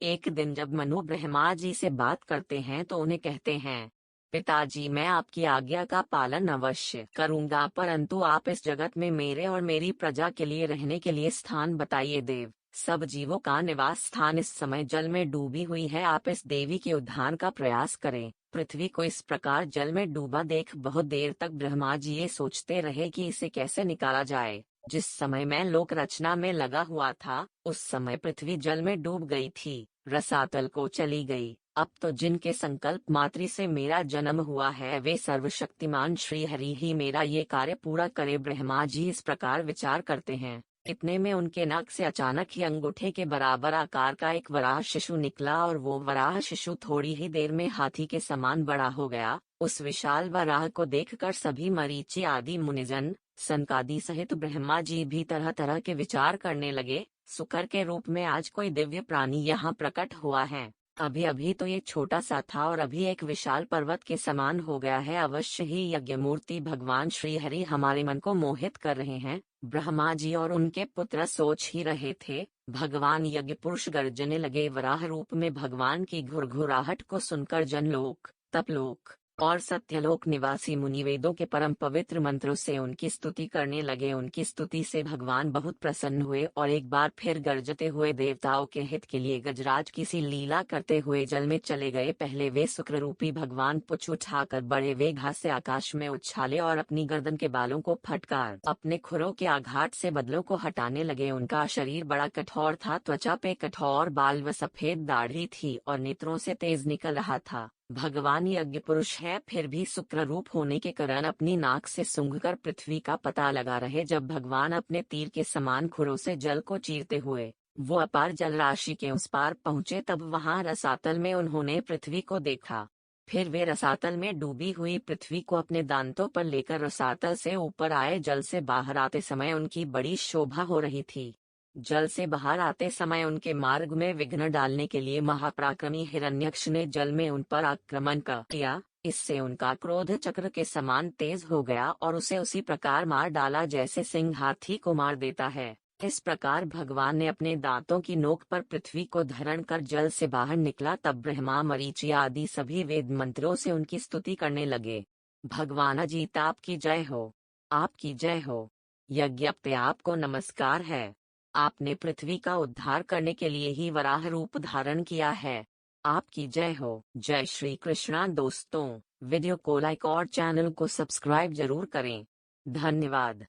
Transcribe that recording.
एक दिन जब मनु ब्रह्मा जी से बात करते हैं तो उन्हें कहते हैं, पिताजी मैं आपकी आज्ञा का पालन अवश्य करूंगा, परंतु आप इस जगत में मेरे और मेरी प्रजा के लिए रहने के लिए स्थान बताइए। देव, सब जीवों का निवास स्थान इस समय जल में डूबी हुई है, आप इस देवी के उद्धार का प्रयास करें। पृथ्वी को इस प्रकार जल में डूबा देख बहुत देर तक ब्रह्मा जी ये सोचते रहे कि इसे कैसे निकाला जाए। जिस समय मैं लोक रचना में लगा हुआ था उस समय पृथ्वी जल में डूब गई थी, रसातल को चली गई। अब तो जिनके संकल्प मात्र से मेरा जन्म हुआ है वे सर्वशक्तिमान श्री हरि ही मेरा ये कार्य पूरा करे। ब्रह्मा जी इस प्रकार विचार करते हैं। इतने में उनके नाक से अचानक ही अंगूठे के बराबर आकार का एक वराह शिशु निकला और वो वराह शिशु थोड़ी ही देर में हाथी के समान बड़ा हो गया। उस विशाल वराह को देखकर सभी मरीचि आदि मुनिजन, सनकादि सहित ब्रह्मा जी भी तरह तरह के विचार करने लगे। सुकर के रूप में आज कोई दिव्य प्राणी यहाँ प्रकट हुआ है। अभी अभी तो ये छोटा सा था और अभी एक विशाल पर्वत के समान हो गया है। अवश्य ही यज्ञ मूर्ति भगवान श्री हरि हमारे मन को मोहित कर रहे हैं। ब्रह्मा जी और उनके पुत्र सोच ही रहे थे। भगवान यज्ञ पुरुष गर्जने लगे। वराह रूप में भगवान की घुरघुराहट को सुनकर जनलोक, तपलोक और सत्यलोक निवासी मुनि वेदों के परम पवित्र मंत्रों से उनकी स्तुति करने लगे। उनकी स्तुति से भगवान बहुत प्रसन्न हुए और एक बार फिर गरजते हुए देवताओं के हित के लिए गजराज की सी लीला करते हुए जल में चले गए। पहले वे शुक्र रूपी भगवान पुछ उठाकर बड़े वेग से आकाश में उछाले और अपनी गर्दन के बालों को फटकार अपने खुरों के आघात से बदलों को हटाने लगे। उनका शरीर बड़ा कठोर था, त्वचा पे कठोर बाल व सफेद दाढ़ी थी और नेत्रों से तेज निकल रहा था। भगवान यज्ञ पुरुष है फिर भी शुक्र रूप होने के कारण अपनी नाक से सूंघकर पृथ्वी का पता लगा रहे। जब भगवान अपने तीर के समान खुरों से जल को चीरते हुए वो अपार जल राशि के उस पार पहुंचे तब वहां रसातल में उन्होंने पृथ्वी को देखा। फिर वे रसातल में डूबी हुई पृथ्वी को अपने दांतों पर लेकर रसातल से ऊपर आए। जल से बाहर आते समय उनकी बड़ी शोभा हो रही थी। जल से बाहर आते समय उनके मार्ग में विघ्न डालने के लिए महापराक्रमी हिरण्यक्ष ने जल में उन पर आक्रमण किया। इससे उनका क्रोध चक्र के समान तेज हो गया और उसे उसी प्रकार मार डाला जैसे सिंह हाथी को मार देता है। इस प्रकार भगवान ने अपने दांतों की नोक पर पृथ्वी को धारण कर जल से बाहर निकला। तब ब्रह्मा मरीचि आदि सभी वेद मंत्रों से उनकी स्तुति करने लगे। भगवान अजीत आपकी जय हो, आपकी जय हो। यज्ञप्ते आपको नमस्कार है। आपने पृथ्वी का उद्धार करने के लिए ही वराह रूप धारण किया है। आपकी जय हो। जय श्री कृष्णा। दोस्तों, वीडियो को लाइक और चैनल को सब्सक्राइब जरूर करें। धन्यवाद।